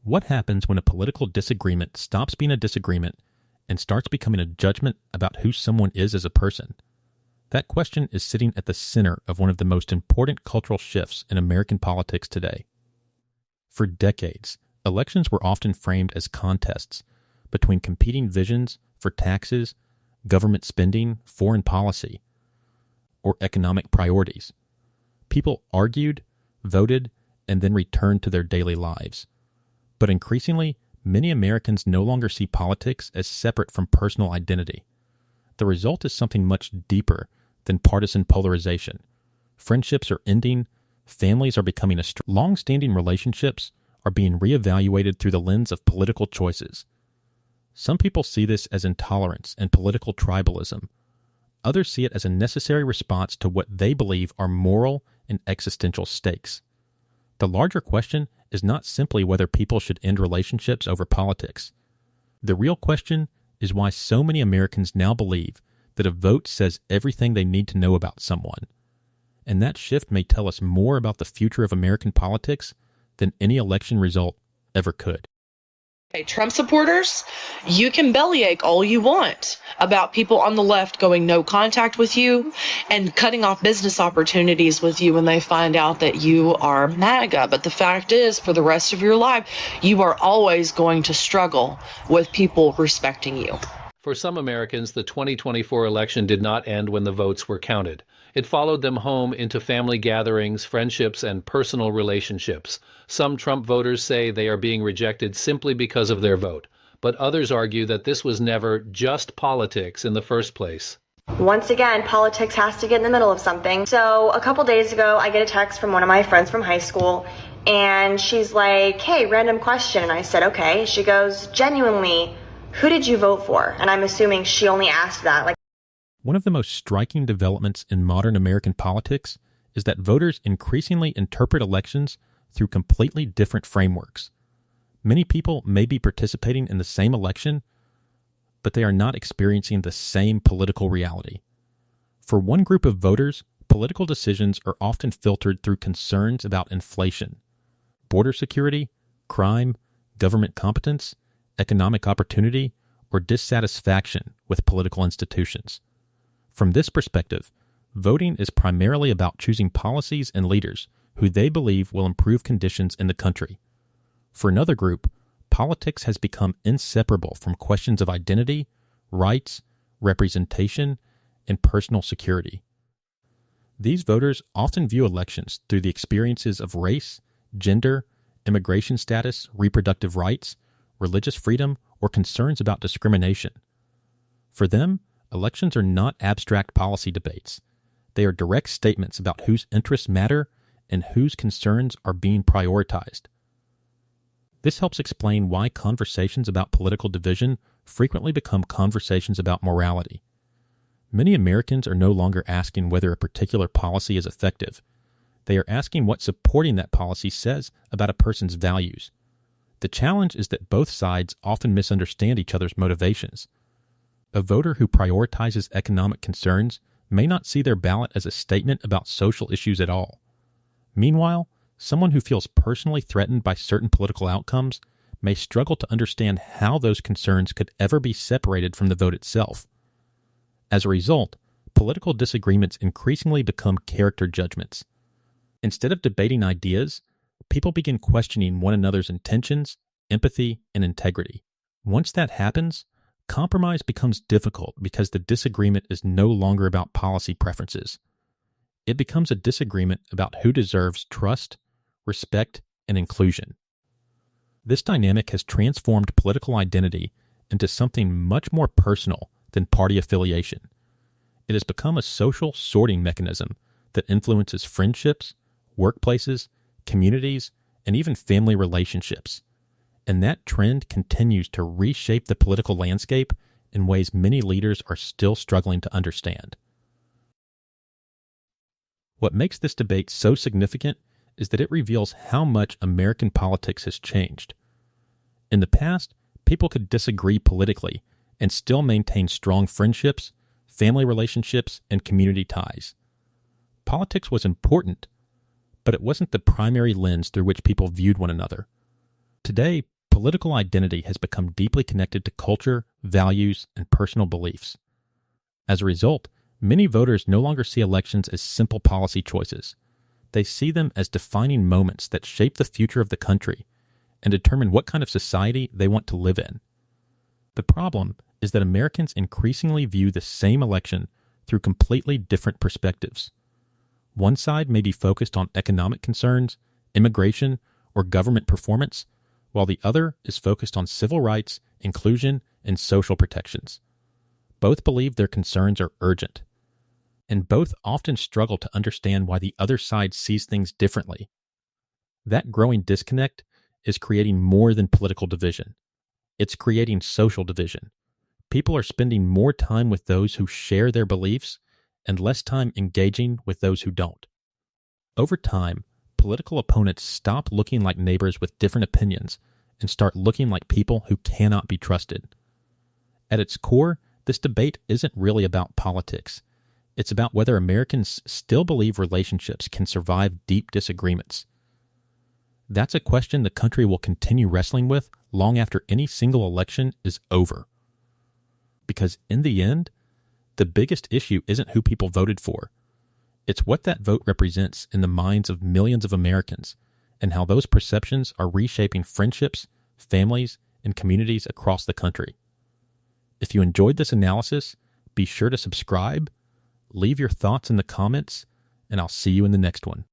What happens when a political disagreement stops being a disagreement and starts becoming a judgment about who someone is as a person? That question is sitting at the center of one of the most important cultural shifts in American politics today. For decades, elections were often framed as contests between competing visions for taxes, government spending, foreign policy, or economic priorities. People argued, voted, and then returned to their daily lives. But increasingly, many Americans no longer see politics as separate from personal identity. The result is something much deeper than partisan polarization. Friendships are ending, families are becoming long-standing relationships are being reevaluated through the lens of political choices. Some people see this as intolerance and political tribalism. Others see it as a necessary response to what they believe are moral and existential stakes. The larger question is not simply whether people should end relationships over politics. The real question is why so many Americans now believe that a vote says everything they need to know about someone. And that shift may tell us more about the future of American politics than any election result ever could. Hey, Trump supporters, you can bellyache all you want about people on the left going no contact with you and cutting off business opportunities with you when they find out that you are MAGA. But the fact is, for the rest of your life, you are always going to struggle with people respecting you. For some Americans, the 2024 election did not end when the votes were counted. It followed them home into family gatherings, friendships, and personal relationships. Some Trump voters say they are being rejected simply because of their vote, but others argue that this was never just politics in the first place. Once again, politics has to get in the middle of something. So a couple days ago, I get a text from one of my friends from high school, and she's like, "Hey, random question." And I said, "Okay." She goes, "Genuinely, who did you vote for?" And I'm assuming she only asked that. One of the most striking developments in modern American politics is that voters increasingly interpret elections through completely different frameworks. Many people may be participating in the same election, but they are not experiencing the same political reality. For one group of voters, political decisions are often filtered through concerns about inflation, border security, crime, government competence, economic opportunity, or dissatisfaction with political institutions. From this perspective, voting is primarily about choosing policies and leaders who they believe will improve conditions in the country. For another group, politics has become inseparable from questions of identity, rights, representation, and personal security. These voters often view elections through the experiences of race, gender, immigration status, reproductive rights, religious freedom, or concerns about discrimination. For them, elections are not abstract policy debates. They are direct statements about whose interests matter and whose concerns are being prioritized. This helps explain why conversations about political division frequently become conversations about morality. Many Americans are no longer asking whether a particular policy is effective. They are asking what supporting that policy says about a person's values. The challenge is that both sides often misunderstand each other's motivations. A voter who prioritizes economic concerns may not see their ballot as a statement about social issues at all. Meanwhile, someone who feels personally threatened by certain political outcomes may struggle to understand how those concerns could ever be separated from the vote itself. As a result, political disagreements increasingly become character judgments. Instead of debating ideas, people begin questioning one another's intentions, empathy, and integrity. Once that happens, compromise becomes difficult because the disagreement is no longer about policy preferences. It becomes a disagreement about who deserves trust, respect, and inclusion. This dynamic has transformed political identity into something much more personal than party affiliation. It has become a social sorting mechanism that influences friendships, workplaces, communities, and even family relationships. And that trend continues to reshape the political landscape in ways many leaders are still struggling to understand. What makes this debate so significant is that it reveals how much American politics has changed. In the past, people could disagree politically and still maintain strong friendships, family relationships, and community ties. Politics was important, but it wasn't the primary lens through which people viewed one another. Today, Political identity has become deeply connected to culture, values, and personal beliefs. As a result, many voters no longer see elections as simple policy choices. They see them as defining moments that shape the future of the country and determine what kind of society they want to live in. The problem is that Americans increasingly view the same election through completely different perspectives. One side may be focused on economic concerns, immigration, or government performance, while the other is focused on civil rights, inclusion, and social protections. Both believe their concerns are urgent, and both often struggle to understand why the other side sees things differently. That growing disconnect is creating more than political division. It's creating social division. People are spending more time with those who share their beliefs and less time engaging with those who don't. Over time, political opponents stop looking like neighbors with different opinions and start looking like people who cannot be trusted. At its core, this debate isn't really about politics. It's about whether Americans still believe relationships can survive deep disagreements. That's a question the country will continue wrestling with long after any single election is over. Because in the end, the biggest issue isn't who people voted for. It's what that vote represents in the minds of millions of Americans and how those perceptions are reshaping friendships, families, and communities across the country. If you enjoyed this analysis, be sure to subscribe, leave your thoughts in the comments, and I'll see you in the next one.